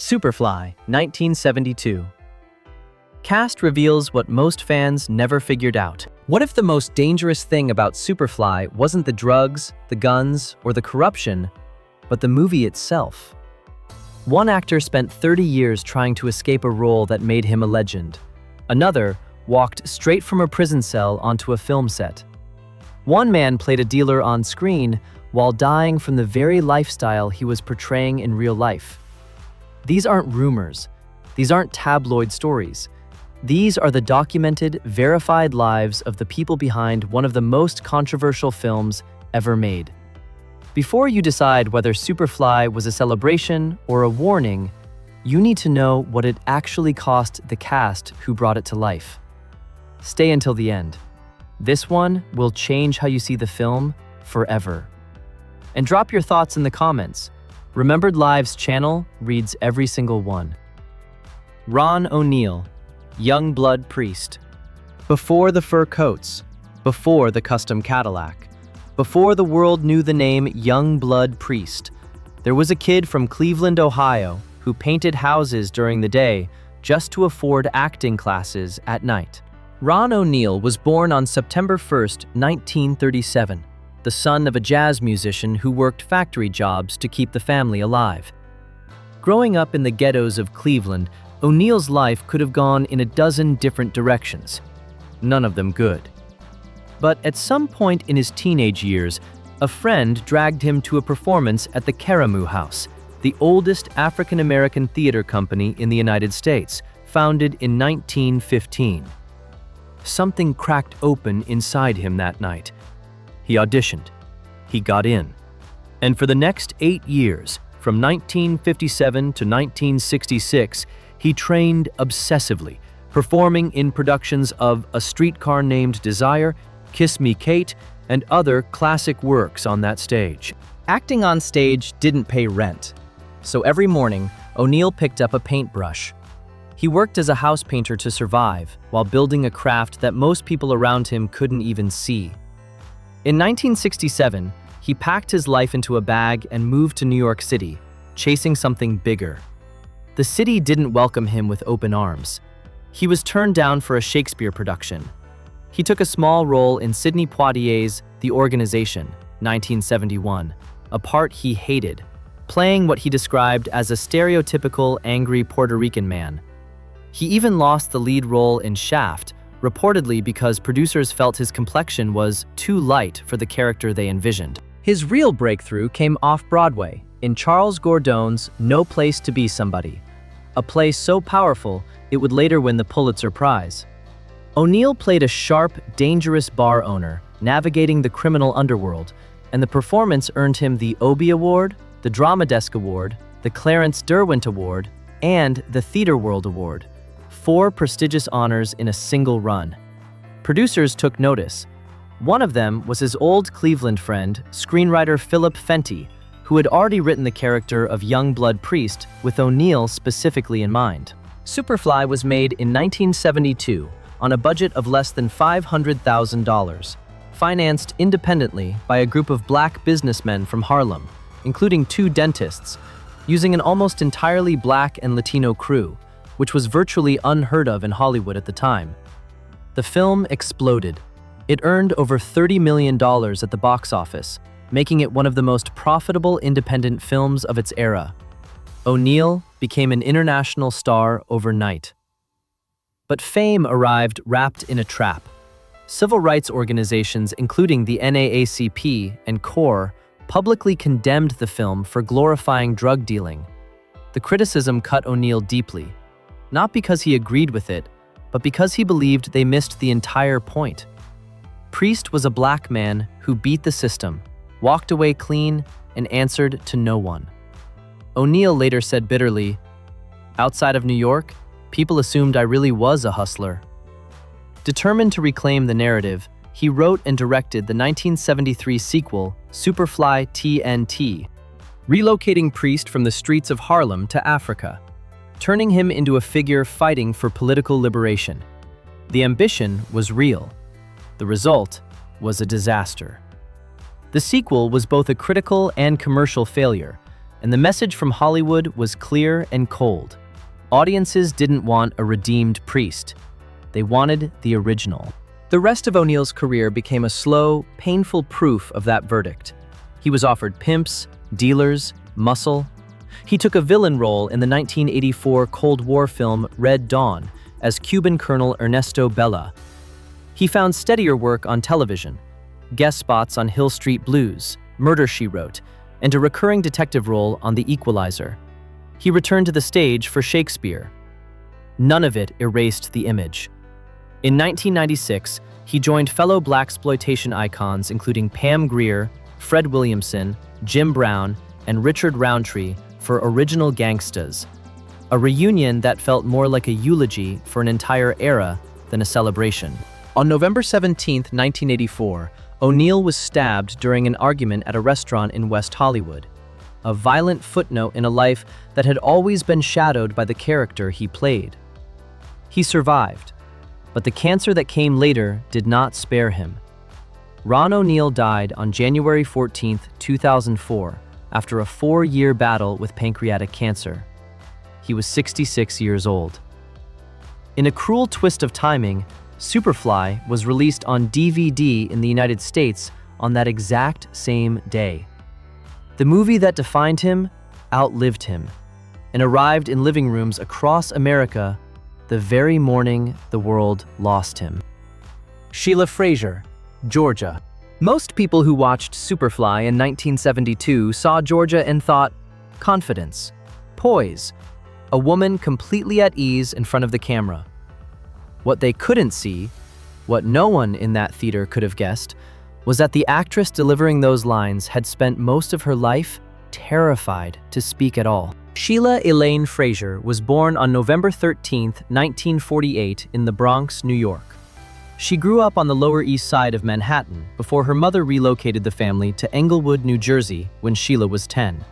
Superfly, 1972. Cast reveals what most fans never figured out. What if the most dangerous thing about Superfly wasn't the drugs, the guns, or the corruption, but the movie itself? One actor spent 30 years trying to escape a role that made him a legend. Another walked straight from a prison cell onto a film set. One man played a dealer on screen while dying from the very lifestyle he was portraying in real life. These aren't rumors. These aren't tabloid stories. These are the documented, verified lives of the people behind one of the most controversial films ever made. Before you decide whether Superfly was a celebration or a warning, you need to know what it actually cost the cast who brought it to life. Stay until the end. This one will change how you see the film forever. And drop your thoughts in the comments. Remembered Lives channel reads every single one. Ron O'Neal, Young Blood Priest. Before the fur coats, before the custom Cadillac, before the world knew the name Young Blood Priest, there was a kid from Cleveland, Ohio, who painted houses during the day just to afford acting classes at night. Ron O'Neal was born on September 1st, 1937, the son of a jazz musician who worked factory jobs to keep the family alive. Growing up in the ghettos of Cleveland, O'Neal's life could have gone in a dozen different directions, none of them good. But at some point in his teenage years, a friend dragged him to a performance at the Karamu House, the oldest African-American theater company in the United States, founded in 1915. Something cracked open inside him that night. He auditioned. He got in. And for the next 8 years, from 1957 to 1966, he trained obsessively, performing in productions of A Streetcar Named Desire, Kiss Me Kate, and other classic works on that stage. Acting on stage didn't pay rent, so every morning, O'Neal picked up a paintbrush. He worked as a house painter to survive, while building a craft that most people around him couldn't even see. In 1967, he packed his life into a bag and moved to New York City, chasing something bigger. The city didn't welcome him with open arms. He was turned down for a Shakespeare production. He took a small role in Sidney Poitier's The Organization, 1971, a part he hated, playing what he described as a stereotypical angry Puerto Rican man. He even lost the lead role in Shaft, reportedly because producers felt his complexion was too light for the character they envisioned. His real breakthrough came off-Broadway, in Charles Gordon's No Place to Be Somebody, a play so powerful it would later win the Pulitzer Prize. O'Neal played a sharp, dangerous bar owner, navigating the criminal underworld, and the performance earned him the Obie Award, the Drama Desk Award, the Clarence Derwent Award, and the Theatre World Award, 4 prestigious honors in a single run. Producers took notice. One of them was his old Cleveland friend, screenwriter Philip Fenty, who had already written the character of Young Blood Priest with O'Neal specifically in mind. Superfly was made in 1972 on a budget of less than $500,000, financed independently by a group of black businessmen from Harlem, including 2 dentists, using an almost entirely black and Latino crew, which was virtually unheard of in Hollywood at the time. The film exploded. It earned over $30 million at the box office, making it one of the most profitable independent films of its era. O'Neal became an international star overnight. But fame arrived wrapped in a trap. Civil rights organizations, including the NAACP and CORE, publicly condemned the film for glorifying drug dealing. The criticism cut O'Neal deeply, not because he agreed with it, but because he believed they missed the entire point. Priest was a black man who beat the system, walked away clean, and answered to no one. O'Neal later said bitterly, "Outside of New York, people assumed I really was a hustler." Determined to reclaim the narrative, he wrote and directed the 1973 sequel, Superfly TNT, relocating Priest from the streets of Harlem to Africa, turning him into a figure fighting for political liberation. The ambition was real. The result was a disaster. The sequel was both a critical and commercial failure, and the message from Hollywood was clear and cold. Audiences didn't want a redeemed priest. They wanted the original. The rest of O'Neill's career became a slow, painful proof of that verdict. He was offered pimps, dealers, muscle. He took a villain role in the 1984 Cold War film Red Dawn as Cuban Colonel Ernesto Bella. He found steadier work on television, guest spots on Hill Street Blues, Murder, She Wrote, and a recurring detective role on The Equalizer. He returned to the stage for Shakespeare. None of it erased the image. In 1996, he joined fellow Blaxploitation icons including Pam Grier, Fred Williamson, Jim Brown, and Richard Roundtree for Original Gangstas, a reunion that felt more like a eulogy for an entire era than a celebration. On November 17, 1984, O'Neill was stabbed during an argument at a restaurant in West Hollywood, a violent footnote in a life that had always been shadowed by the character he played. He survived, but the cancer that came later did not spare him. Ron O'Neill died on January 14, 2004, after a 4-year battle with pancreatic cancer. He was 66 years old. In a cruel twist of timing, Superfly was released on DVD in the United States on that exact same day. The movie that defined him outlived him and arrived in living rooms across America the very morning the world lost him. Sheila Frasier, Georgia. Most people who watched Superfly in 1972 saw Georgia and thought, confidence, poise, a woman completely at ease in front of the camera. What they couldn't see, what no one in that theater could have guessed, was that the actress delivering those lines had spent most of her life terrified to speak at all. Sheila Elaine Frasier was born on November 13, 1948 in the Bronx, New York. She grew up on the Lower East Side of Manhattan before her mother relocated the family to Englewood, New Jersey when Sheila was 10.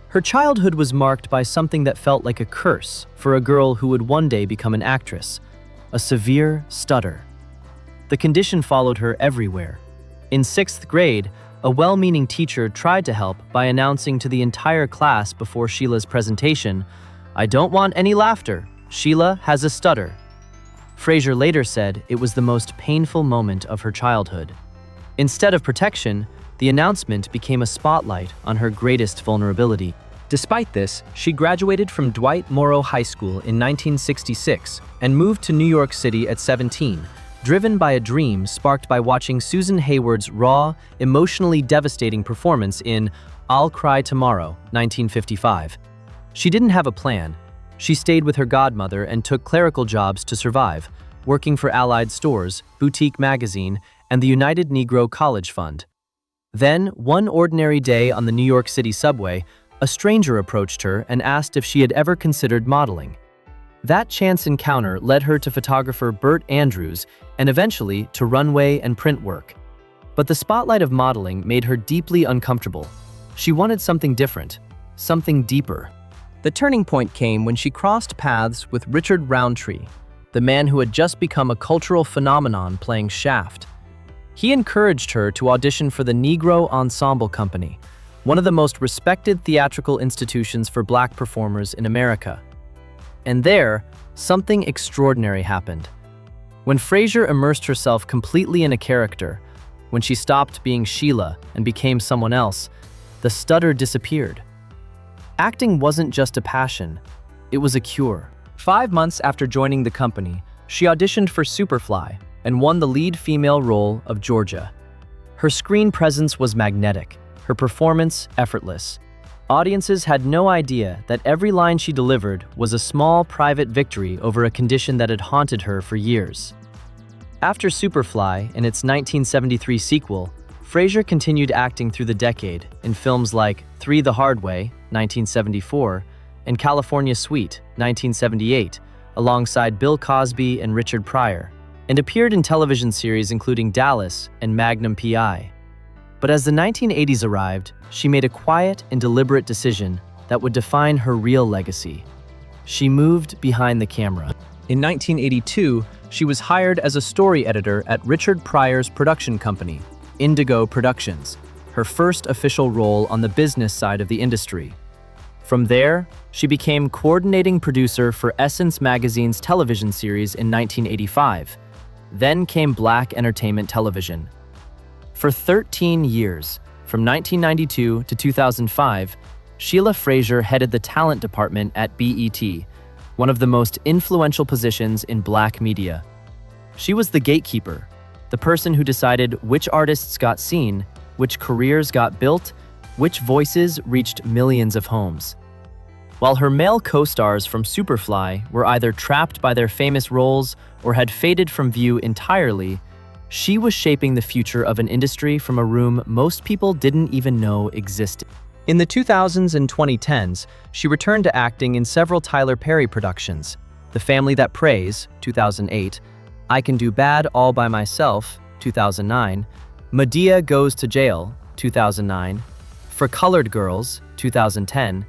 Her childhood was marked by something that felt like a curse for a girl who would one day become an actress: a severe stutter. The condition followed her everywhere. In 6th grade, a well-meaning teacher tried to help by announcing to the entire class before Sheila's presentation, "I don't want any laughter. Sheila has a stutter." Frasier later said it was the most painful moment of her childhood. Instead of protection, the announcement became a spotlight on her greatest vulnerability. Despite this, she graduated from Dwight Morrow High School in 1966 and moved to New York City at 17, driven by a dream sparked by watching Susan Hayward's raw, emotionally devastating performance in I'll Cry Tomorrow, 1955. She didn't have a plan. She stayed with her godmother and took clerical jobs to survive, working for Allied Stores, Boutique Magazine, and the United Negro College Fund. Then, one ordinary day on the New York City subway, a stranger approached her and asked if she had ever considered modeling. That chance encounter led her to photographer Burt Andrews and eventually to runway and print work. But the spotlight of modeling made her deeply uncomfortable. She wanted something different, something deeper. The turning point came when she crossed paths with Richard Roundtree, the man who had just become a cultural phenomenon playing Shaft. He encouraged her to audition for the Negro Ensemble Company, one of the most respected theatrical institutions for Black performers in America. And there, something extraordinary happened. When Frasier immersed herself completely in a character, when she stopped being Sheila and became someone else, the stutter disappeared. Acting wasn't just a passion, it was a cure. 5 months after joining the company, she auditioned for Superfly and won the lead female role of Georgia. Her screen presence was magnetic, her performance effortless. Audiences had no idea that every line she delivered was a small private victory over a condition that had haunted her for years. After Superfly and its 1973 sequel, Frasier continued acting through the decade in films like Three the Hard Way, 1974, and California Suite, 1978, alongside Bill Cosby and Richard Pryor, and appeared in television series including Dallas and Magnum P.I. But as the 1980s arrived, she made a quiet and deliberate decision that would define her real legacy. She moved behind the camera. In 1982, she was hired as a story editor at Richard Pryor's production company, Indigo Productions, her first official role on the business side of the industry. From there, she became coordinating producer for Essence Magazine's television series in 1985. Then came Black Entertainment Television. For 13 years, from 1992 to 2005, Sheila Frasier headed the talent department at BET, one of the most influential positions in Black media. She was the gatekeeper, the person who decided which artists got seen, which careers got built, which voices reached millions of homes. While her male co-stars from Superfly were either trapped by their famous roles or had faded from view entirely, she was shaping the future of an industry from a room most people didn't even know existed. In the 2000s and 2010s, she returned to acting in several Tyler Perry productions: The Family That Prays, 2008, I Can Do Bad All By Myself, 2009, Madea Goes to Jail, 2009, For Colored Girls, 2010,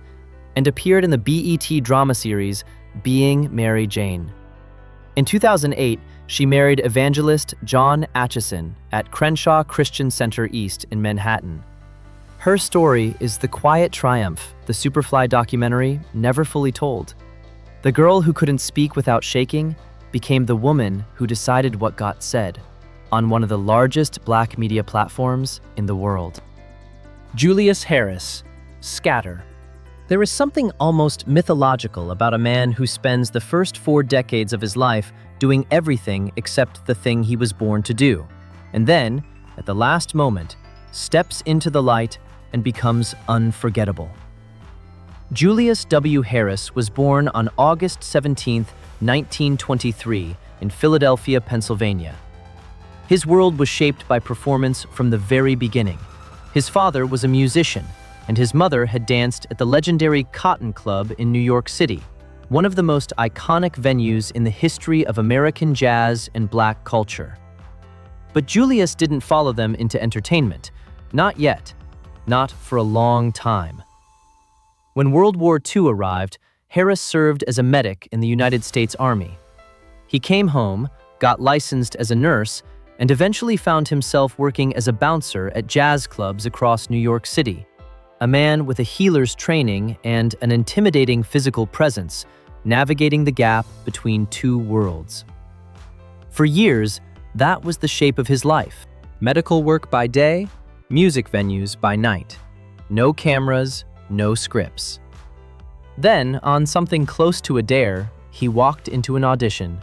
and appeared in the BET drama series Being Mary Jane. In 2008, she married evangelist John Atchison at Crenshaw Christian Center East in Manhattan. Her story is the quiet triumph the Superfly documentary never fully told. The girl who couldn't speak without shaking became the woman who decided what got said on one of the largest Black media platforms in the world. Julius Harris, Scatter. There is something almost mythological about a man who spends the first 4 decades of his life doing everything except the thing he was born to do, and then, at the last moment, steps into the light and becomes unforgettable. Julius W. Harris was born on August 17, 1923, in Philadelphia, Pennsylvania. His world was shaped by performance from the very beginning. His father was a musician, and his mother had danced at the legendary Cotton Club in New York City, one of the most iconic venues in the history of American jazz and Black culture. But Julius didn't follow them into entertainment. Not yet. Not for a long time. When World War II arrived, Harris served as a medic in the United States Army. He came home, got licensed as a nurse, and eventually found himself working as a bouncer at jazz clubs across New York City. A man with a healer's training and an intimidating physical presence, navigating the gap between two worlds. For years, that was the shape of his life. Medical work by day, music venues by night. No cameras, no scripts. Then, on something close to a dare, he walked into an audition.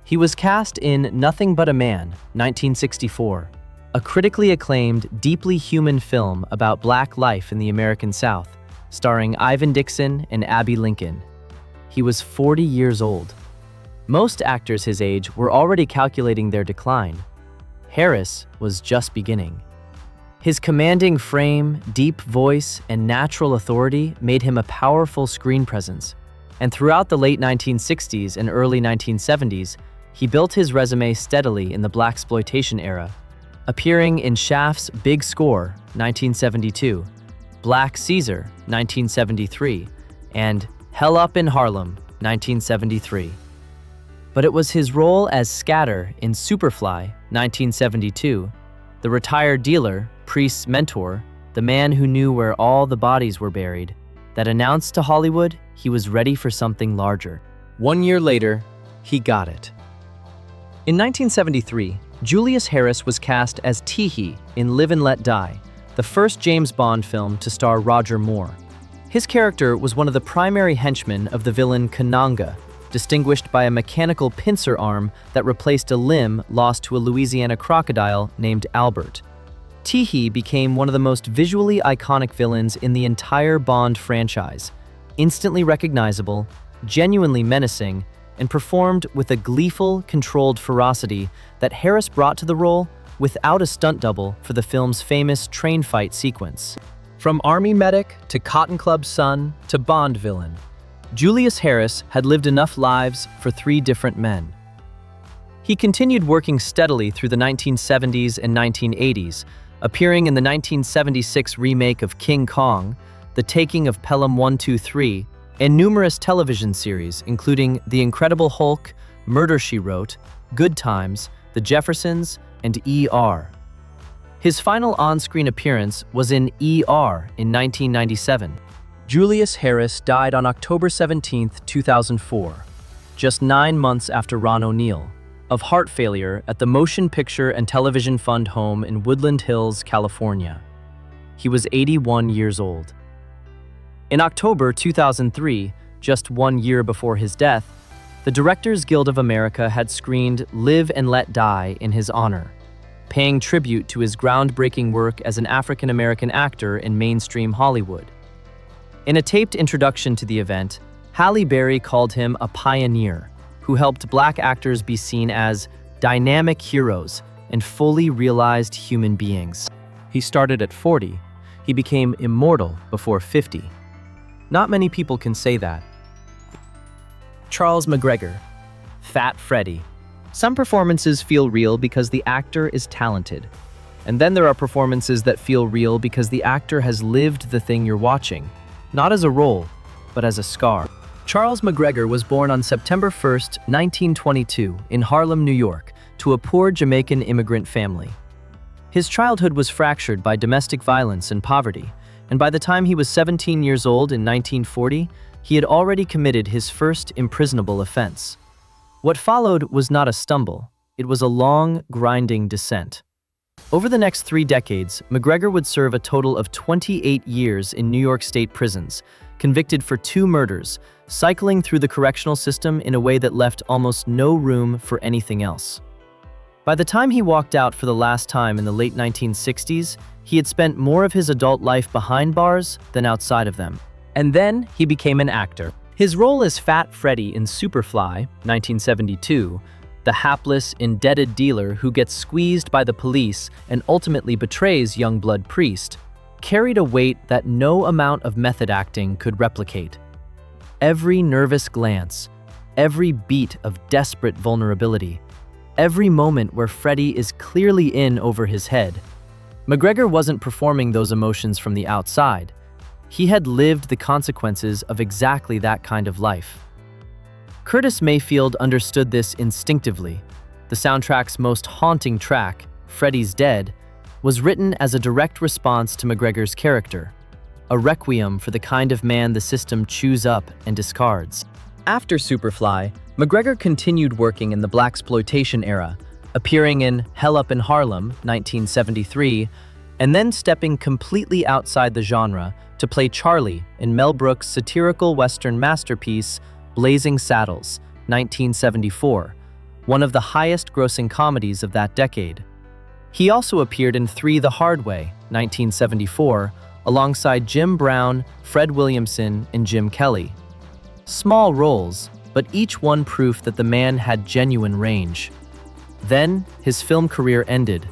He was cast in Nothing But a Man, 1964, a critically acclaimed, deeply human film about Black life in the American South, starring Ivan Dixon and Abby Lincoln. He was 40 years old. Most actors his age were already calculating their decline. Harris was just beginning. His commanding frame, deep voice, and natural authority made him a powerful screen presence. And throughout the late 1960s and early 1970s, he built his resume steadily in the Blaxploitation era, appearing in Shaft's Big Score, 1972, Black Caesar, 1973, and Hell Up in Harlem, 1973. But it was his role as Scatter in Superfly, 1972, the retired dealer, Priest's mentor, the man who knew where all the bodies were buried, that announced to Hollywood he was ready for something larger. 1 year later, he got it. In 1973, Julius Harris was cast as Teehee in Live and Let Die, the first James Bond film to star Roger Moore. His character was one of the primary henchmen of the villain Kananga, distinguished by a mechanical pincer arm that replaced a limb lost to a Louisiana crocodile named Albert. Teehee became one of the most visually iconic villains in the entire Bond franchise, instantly recognizable, genuinely menacing, and performed with a gleeful, controlled ferocity that Harris brought to the role without a stunt double for the film's famous train fight sequence. From Army medic to Cotton Club son to Bond villain, Julius Harris had lived enough lives for 3 different men. He continued working steadily through the 1970s and 1980s, appearing in the 1976 remake of King Kong, The Taking of Pelham 123, and numerous television series including The Incredible Hulk, Murder, She Wrote, Good Times, The Jeffersons, and ER. His final on-screen appearance was in ER in 1997. Julius Harris died on October 17, 2004, just 9 months after Ron O'Neal, of heart failure at the Motion Picture and Television Fund home in Woodland Hills, California. He was 81 years old. In October 2003, just 1 year before his death, the Directors Guild of America had screened Live and Let Die in his honor, paying tribute to his groundbreaking work as an African-American actor in mainstream Hollywood. In a taped introduction to the event, Halle Berry called him a pioneer who helped Black actors be seen as dynamic heroes and fully realized human beings. He started at 40. He became immortal before 50. Not many people can say that. Charles McGregor, Fat Freddy. Some performances feel real because the actor is talented. And then there are performances that feel real because the actor has lived the thing you're watching, not as a role, but as a scar. Charles McGregor was born on September 1, 1922, in Harlem, New York, to a poor Jamaican immigrant family. His childhood was fractured by domestic violence and poverty, and by the time he was 17 years old in 1940, he had already committed his first imprisonable offense. What followed was not a stumble, it was a long, grinding descent. Over the next 3 decades, McGregor would serve a total of 28 years in New York State prisons, convicted for 2 murders, cycling through the correctional system in a way that left almost no room for anything else. By the time he walked out for the last time in the late 1960s, he had spent more of his adult life behind bars than outside of them. And then he became an actor. His role as Fat Freddy in Superfly, 1972, the hapless, indebted dealer who gets squeezed by the police and ultimately betrays Youngblood Priest, carried a weight that no amount of method acting could replicate. Every nervous glance, every beat of desperate vulnerability, every moment where Freddy is clearly in over his head. McGregor wasn't performing those emotions from the outside. He had lived the consequences of exactly that kind of life. Curtis Mayfield understood this instinctively. The soundtrack's most haunting track, Freddy's Dead, was written as a direct response to McGregor's character, a requiem for the kind of man the system chews up and discards. After Superfly, McGregor continued working in the Blaxploitation era, appearing in Hell Up in Harlem, 1973, and then stepping completely outside the genre to play Charlie in Mel Brooks' satirical Western masterpiece, Blazing Saddles, 1974, one of the highest-grossing comedies of that decade. He also appeared in 3 the Hard Way, 1974, alongside Jim Brown, Fred Williamson, and Jim Kelly. Small roles, but each one proof that the man had genuine range. Then, his film career ended,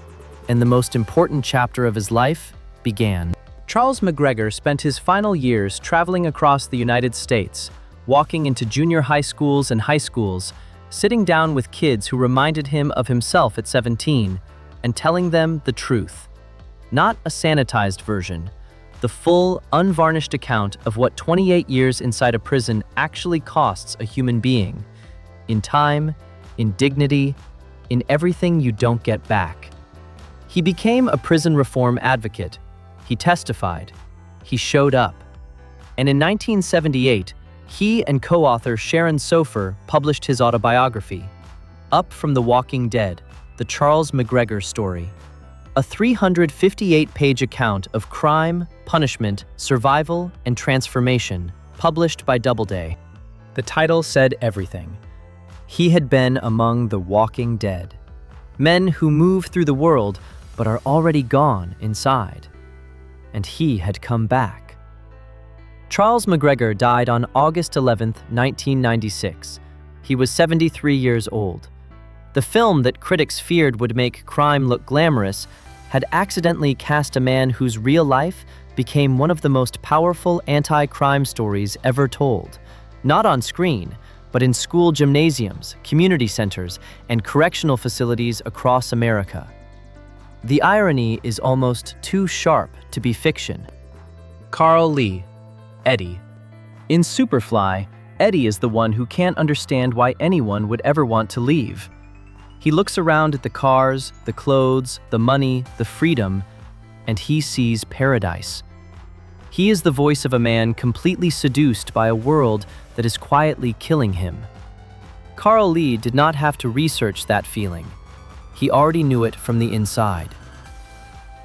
and the most important chapter of his life began. Charles McGregor spent his final years traveling across the United States, walking into junior high schools and high schools, sitting down with kids who reminded him of himself at 17, and telling them the truth. Not a sanitized version, the full, unvarnished account of what 28 years inside a prison actually costs a human being, in time, in dignity, in everything you don't get back. He became a prison reform advocate. He testified. He showed up. And in 1978, he and co-author Sharon Sofer published his autobiography, Up from the Walking Dead, The Charles McGregor Story, a 358-page account of crime, punishment, survival, and transformation, published by Doubleday. The title said everything. He had been among the walking dead, men who move through the world but are already gone inside. And he had come back. Charles McGregor died on August 11, 1996. He was 73 years old. The film that critics feared would make crime look glamorous had accidentally cast a man whose real life became one of the most powerful anti-crime stories ever told, not on screen, but in school gymnasiums, community centers, and correctional facilities across America. The irony is almost too sharp to be fiction. Carl Lee, Eddie. In Superfly, Eddie is the one who can't understand why anyone would ever want to leave. He looks around at the cars, the clothes, the money, the freedom, and he sees paradise. He is the voice of a man completely seduced by a world that is quietly killing him. Carl Lee did not have to research that feeling. He already knew it from the inside.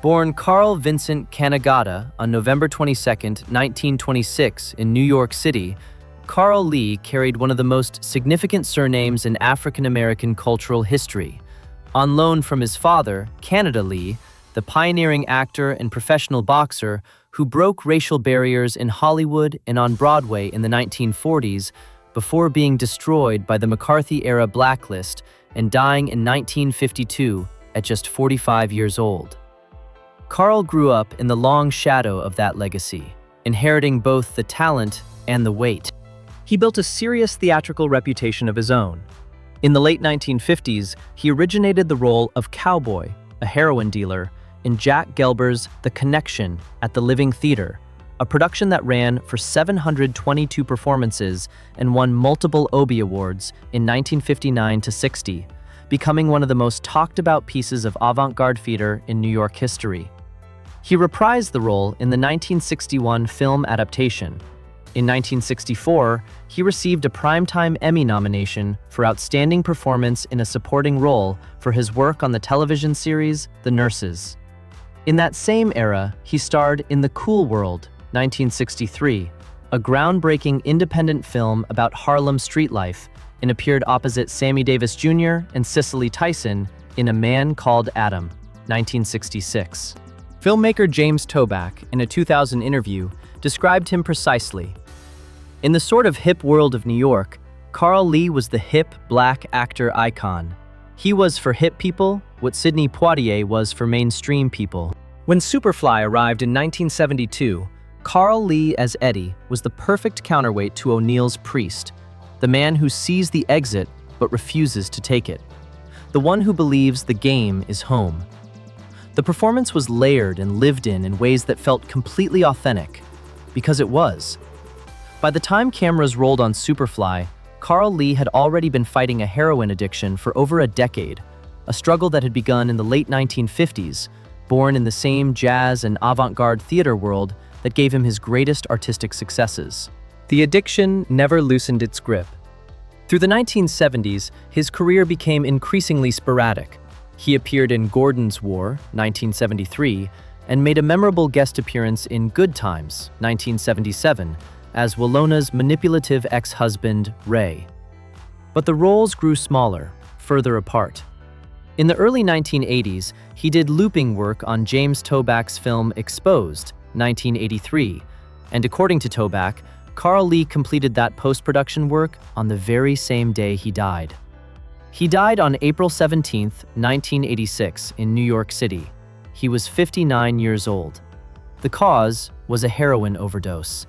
Born Carl Vincent Kanagata on November 22, 1926 in New York City, Carl Lee carried one of the most significant surnames in African American cultural history. On loan from his father, Canada Lee, the pioneering actor and professional boxer who broke racial barriers in Hollywood and on Broadway in the 1940s before being destroyed by the McCarthy-era blacklist and dying in 1952 at just 45 years old. Carl grew up in the long shadow of that legacy, inheriting both the talent and the weight. He built a serious theatrical reputation of his own. In the late 1950s, he originated the role of Cowboy, a heroin dealer, in Jack Gelber's The Connection at the Living Theater, a production that ran for 722 performances and won multiple Obie Awards in 1959 to 60, becoming one of the most talked-about pieces of avant-garde theater in New York history. He reprised the role in the 1961 film adaptation. In 1964, he received a Primetime Emmy nomination for Outstanding Performance in a Supporting Role for his work on the television series The Nurses. In that same era, he starred in The Cool World, 1963, a groundbreaking independent film about Harlem street life, and appeared opposite Sammy Davis Jr. and Cicely Tyson in A Man Called Adam, 1966. Filmmaker James Toback, in a 2000 interview, described him precisely. In the sort of hip world of New York, Carl Lee was the hip black actor icon. He was for hip people what Sidney Poitier was for mainstream people. When Superfly arrived in 1972, Carl Lee as Eddie was the perfect counterweight to O'Neill's Priest, the man who sees the exit but refuses to take it, the one who believes the game is home. The performance was layered and lived in ways that felt completely authentic, because it was. By the time cameras rolled on Superfly, Carl Lee had already been fighting a heroin addiction for over a decade, a struggle that had begun in the late 1950s, born in the same jazz and avant-garde theater world that gave him his greatest artistic successes. The addiction never loosened its grip. Through the 1970s, his career became increasingly sporadic. He appeared in Gordon's War, 1973, and made a memorable guest appearance in Good Times, 1977, as Wallona's manipulative ex-husband, Ray. But the roles grew smaller, further apart. In the early 1980s, he did looping work on James Toback's film Exposed, 1983, and according to Toback, Carl Lee completed that post-production work on the very same day he died. He died on April 17, 1986, in New York City. He was 59 years old. The cause was a heroin overdose.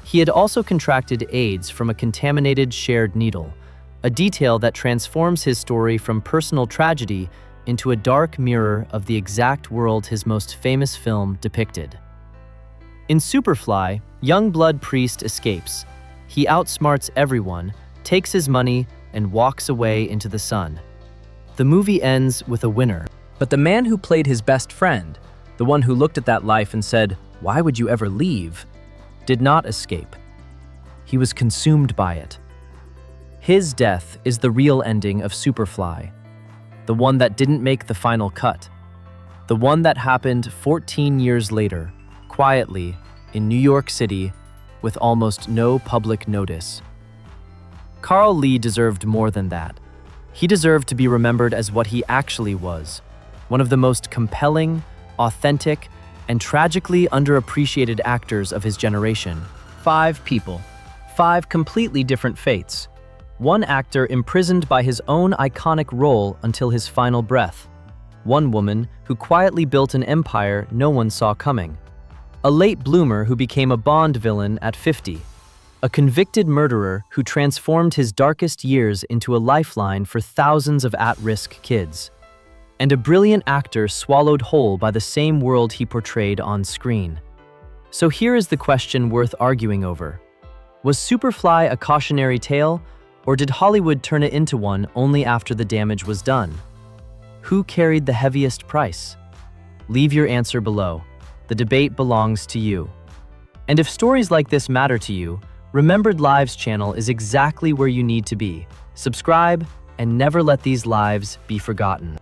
He had also contracted AIDS from a contaminated shared needle, a detail that transforms his story from personal tragedy into a dark mirror of the exact world his most famous film depicted. In Superfly, young blood priest escapes. He outsmarts everyone, takes his money, and walks away into the sun. The movie ends with a winner. But the man who played his best friend, the one who looked at that life and said, "Why would you ever leave?" did not escape. He was consumed by it. His death is the real ending of Superfly, the one that didn't make the final cut, the one that happened 14 years later, quietly, in New York City, with almost no public notice. Carl Lee deserved more than that. He deserved to be remembered as what he actually was, one of the most compelling, authentic, and tragically underappreciated actors of his generation. 5 people, 5 completely different fates. One actor imprisoned by his own iconic role until his final breath. One woman who quietly built an empire no one saw coming. A late bloomer who became a Bond villain at 50. A convicted murderer who transformed his darkest years into a lifeline for thousands of at-risk kids. And a brilliant actor swallowed whole by the same world he portrayed on screen. So here is the question worth arguing over. Was Superfly a cautionary tale, or did Hollywood turn it into one only after the damage was done? Who carried the heaviest price? Leave your answer below. The debate belongs to you. And if stories like this matter to you, Remembered Lives channel is exactly where you need to be. Subscribe and never let these lives be forgotten.